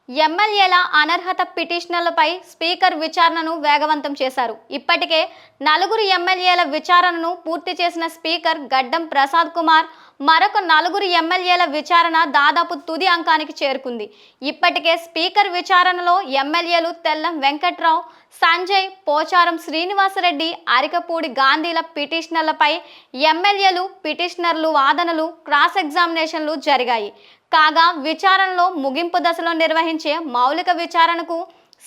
ఎమ్మెల్యేల అనర్హత పిటిషన్లపై స్పీకర్ విచారణను వేగవంతం చేశారు. ఇప్పటికే నలుగురు ఎమ్మెల్యేల విచారణను పూర్తి చేసిన స్పీకర్ గడ్డం ప్రసాద్ కుమార్ మరొక నలుగురు ఎమ్మెల్యేల విచారణ దాదాపు తుది అంకానికి చేరుకుంది. ఇప్పటికే స్పీకర్ విచారణలో ఎమ్మెల్యేలు తెల్లం వెంకట్రావు, సంజయ్, పోచారం శ్రీనివాసరెడ్డి, అరికపూడి గాంధీల పిటిషన్లపై ఎమ్మెల్యేలు, పిటిషనర్లు వాదనలు, క్రాస్ ఎగ్జామినేషన్లు జరిగాయి. కాగా విచారణలో ముగింపు దశలో నిర్వహించే మౌలిక విచారణకు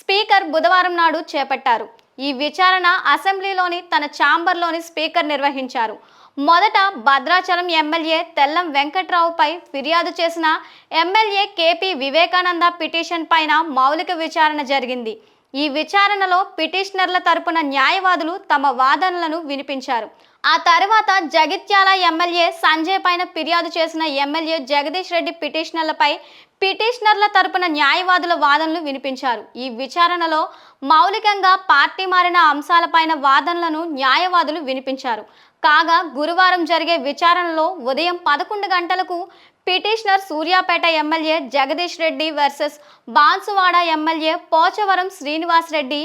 స్పీకర్ బుధవారం నాడు చేపట్టారు. ఈ విచారణ అసెంబ్లీలోని తన ఛాంబర్లోని స్పీకర్ నిర్వహించారు. మొదట భద్రాచలం ఎమ్మెల్యే తెల్లం వెంకట్రావుపై ఫిర్యాదు చేసిన ఎమ్మెల్యే కేపీ వివేకానంద పిటిషన్ పైన మౌలిక విచారణ జరిగింది. ఈ విచారణలో పిటిషనర్ల తరపున న్యాయవాదులు తమ వాదనలను వినిపించారు. ఆ తర్వాత జగిత్యాల ఎమ్మెల్యే సంజయ్ పైన ఫిర్యాదు చేసిన ఎమ్మెల్యే జగదీష్ రెడ్డి పిటిషనర్లపై పిటిషనర్ల తరపున న్యాయవాదుల వాదనలు వినిపించారు. ఈ విచారణలో మౌలికంగా పార్టీ మారిన అంశాలపైన వాదనలను న్యాయవాదులు వినిపించారు. కాగా గురువారం జరిగే విచారణలో ఉదయం 11 గంటలకు petitioner Suryapet MLA Jagadish Reddy versus Banswada MLA Pochavaram Srinivas Reddy,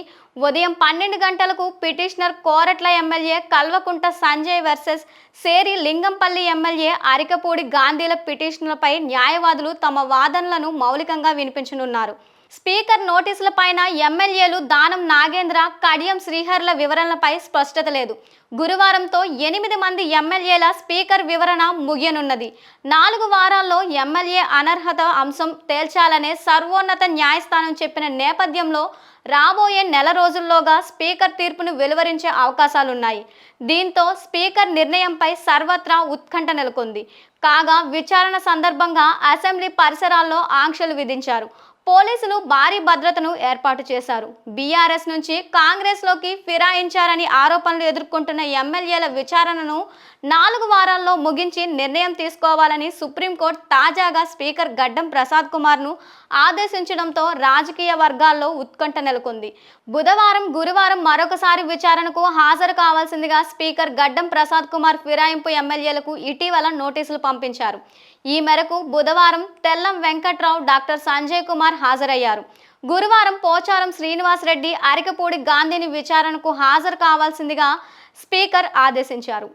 ఉదయం 12 గంటలకు petitioner Koratla MLA Kalvakuntla Sanjay versus సేరి లింగంపల్లి ఎమ్మెల్యే అరికపూడి గాంధీల పిటిషన్లపై న్యాయవాదులు తమ వాదనలను మౌలికంగా వినిపించనున్నారు. స్పీకర్ నోటీసులపైన ఎమ్మెల్యేలు దానం నాగేంద్ర, కడియం శ్రీహర్ల వివరణలపై స్పష్టత లేదు. గురువారంతో 8 మంది ఎమ్మెల్యేల స్పీకర్ వివరణ ముగియనున్నది. 4 వారాల్లో ఎమ్మెల్యే అనర్హత అంశం తేల్చాలనే సర్వోన్నత న్యాయస్థానం చెప్పిన నేపథ్యంలో రాబోయే నెల రోజుల్లోగా స్పీకర్ తీర్పును వెలువరించే అవకాశాలున్నాయి. దీంతో స్పీకర్ నిర్ణయంపై సర్వత్రా ఉత్కంఠ నెలకొంది. కాగా విచారణ సందర్భంగా అసెంబ్లీ పరిసరాల్లో ఆంక్షలు విధించారు. పోలీసులు భారీ భద్రతను ఏర్పాటు చేశారు. బీఆర్ఎస్ నుంచి కాంగ్రెస్లోకి ఫిరాయించారని ఆరోపణలు ఎదుర్కొంటున్న ఎమ్మెల్యేల విచారణను 4 వారాల్లో ముగించి నిర్ణయం తీసుకోవాలని సుప్రీంకోర్టు తాజాగా స్పీకర్ గడ్డం ప్రసాద్ కుమార్ను ఆదేశించడంతో రాజకీయ వర్గాల్లో ఉత్కంఠ నెలకొంది. బుధవారం, గురువారం మరొకసారి విచారణకు హాజరు కావాల్సిందిగా స్పీకర్ గడ్డం ప్రసాద్ కుమార్ ఫిరాయింపు ఎమ్మెల్యేలకు ఇటీవల నోటీసులు పంపించారు. ఈ మేరకు బుధవారం తెల్లం వెంకట్రావు, డాక్టర్ సంజయ్ కుమార్ హాజరయ్యారు. గురువారం పోచారం శ్రీనివాస్ రెడ్డి, అరికపూడి గాంధీని విచారణకు హాజరు కావాల్సిందిగా స్పీకర్ ఆదేశించారు.